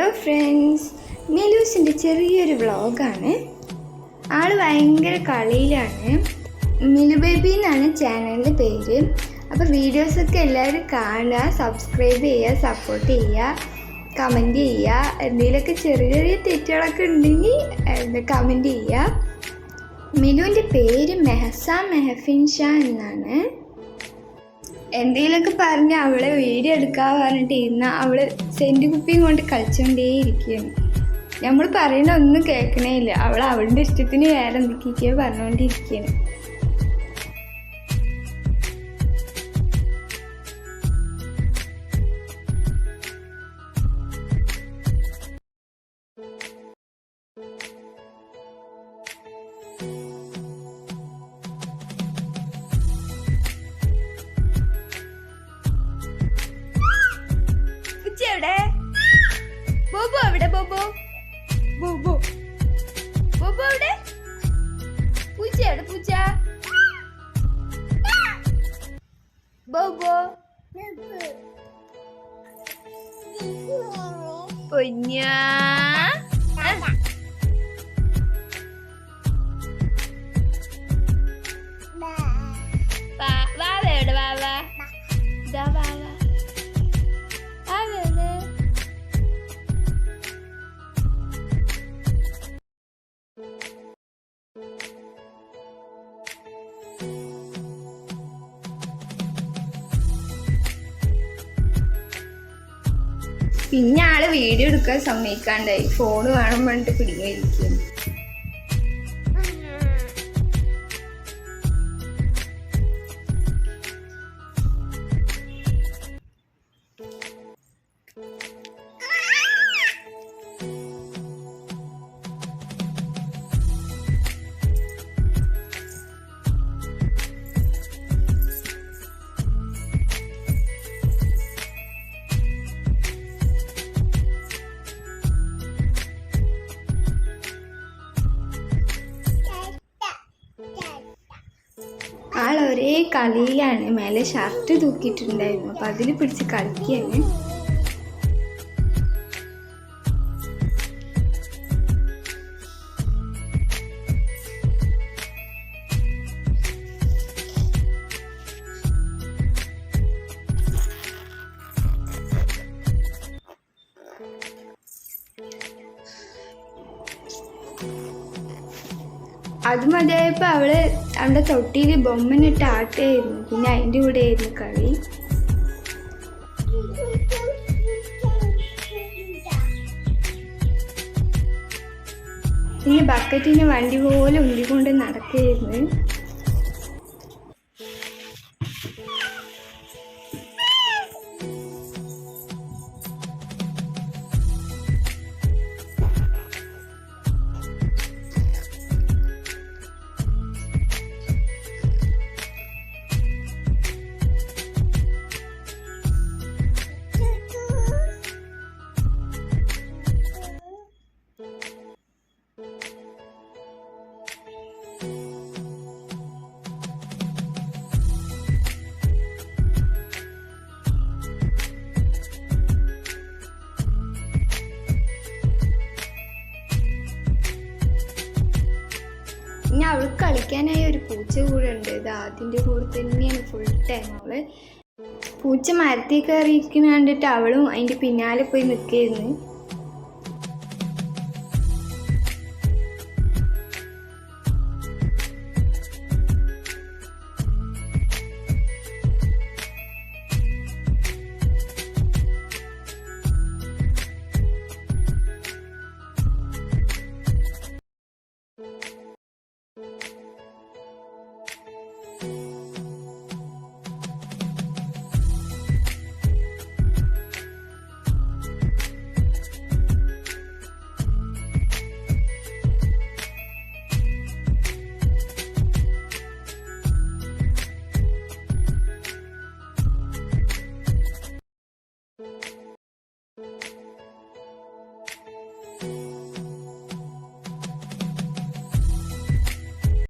Hello friends, മെലൂസിൻ്റെ ചെറിയൊരു വ്ളോഗാണ്. ആൾ ഭയങ്കര കളിയിലാണ്. മിലു ബേബി എന്നാണ് ചാനലിൻ്റെ പേര്. അപ്പോൾ വീഡിയോസൊക്കെ എല്ലാവരും കാണുക, സബ്സ്ക്രൈബ് ചെയ്യുക, സപ്പോർട്ട് ചെയ്യുക, കമൻറ്റ് ചെയ്യുക. എന്തെങ്കിലുമൊക്കെ ചെറിയ ചെറിയ തെറ്റുകളൊക്കെ ഉണ്ടെങ്കിൽ കമൻറ്റ് ചെയ്യുക. മിലുവിൻ്റെ പേര് മെഹഫിൻ ഷാ എന്നാണ്. എന്തെങ്കിലുമൊക്കെ പറഞ്ഞ് അവളെ വീഡിയോ എടുക്കാൻ പറഞ്ഞിട്ട് ഇരുന്ന അവൾ സെൻറ്റ് കുപ്പിയും കൊണ്ട് കളിച്ചുകൊണ്ടേയിരിക്കുകയാണ്. നമ്മൾ പറയുന്ന ഒന്നും കേൾക്കണേ ഇല്ല. അവൾ അവളുടെ ഇഷ്ടത്തിന് വേറെ എന്തൊക്കെയൊക്കെയോ പറഞ്ഞുകൊണ്ടിരിക്കുകയാണ്. എവിടെ ബോബോ? എവിടെ ബോബോ? ബോബോ ബോബോ എവിടെ? പൂച്ച എവിടെ? പൂച്ച ബോബോ പൊന്നാ വാവ എവിടെ? വാവ ഇതാ വാവ. പിന്നെ ആള് വീഡിയോ എടുക്കാൻ സമ്മതിക്കാണ്ടായി. ഫോണ് വേണം പറഞ്ഞിട്ട് പിടിങ്ങിയിരിക്കും. ആൾ ഒരേ കളിയിലാണ്. മേലെ ഷർട്ട് തൂക്കിയിട്ടുണ്ടായിരുന്നു, അപ്പം അതിൽ പിടിച്ച് കളിക്കുകയാണ്. അത് മതിയായപ്പോൾ അവള് അവളുടെ തൊട്ടിയിൽ ബൊമ്മനിട്ട് ആട്ടായിരുന്നു. പിന്നെ അതിൻ്റെ കൂടെ ആയിരുന്നു കളി. പിന്നെ ബക്കറ്റിന് വണ്ടി പോലെ ഉന്തിക്കൊണ്ട് നടക്കുകയായിരുന്നു. ഇനി അവൾക്ക് കളിക്കാനായി ഒരു പൂച്ച കൂടെ ഉണ്ട്. ഇത് അതിൻ്റെ കൂടെ തന്നെയാണ് ഫുൾ ടൈം. അവള് പൂച്ച മരത്തിൽ കയറിയിരിക്കുന്ന കണ്ടിട്ട് അവളും അതിൻ്റെ പിന്നാലെ പോയി നിൽക്കുകയായിരുന്നു.